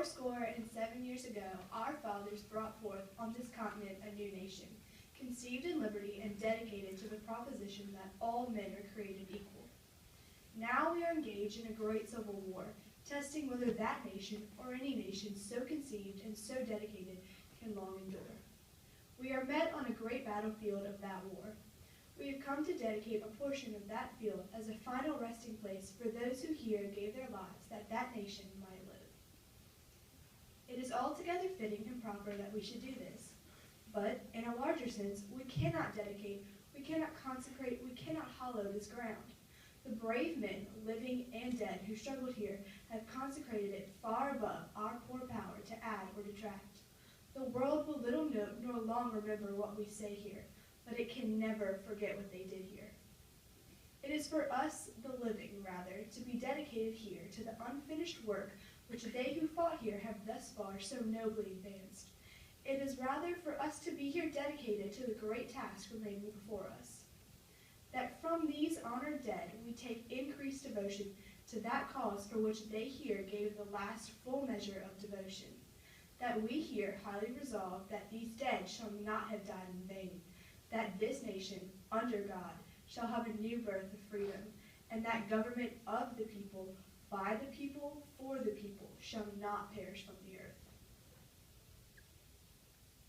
407 years ago, our fathers brought forth on this continent a new nation, conceived in liberty and dedicated to the proposition that all men are created equal. Now we are engaged in a great civil war, testing whether that nation or any nation so conceived and so dedicated can long endure. We are met on a great battlefield of that war. We have come to dedicate a portion of that field as a final resting place for those who here gave their lives that that nation might live. It is altogether fitting and proper that we should do this. But, in a larger sense, we cannot dedicate, we cannot consecrate, we cannot hallow this ground. The brave men, living and dead, who struggled here have consecrated it far above our poor power to add or detract. The world will little note nor long remember what we say here, but it can never forget what they did here. It is for us, the living, rather, to be dedicated here to the unfinished work which they who fought here have thus far so nobly advanced. It is rather for us to be here dedicated to the great task remaining before us. That from these honored dead we take increased devotion to that cause for which they here gave the last full measure of devotion. That we here highly resolve that these dead shall not have died in vain, that this nation, under God, shall have a new birth of freedom, and that government of the people, by the people, for the people, shall not perish from the earth.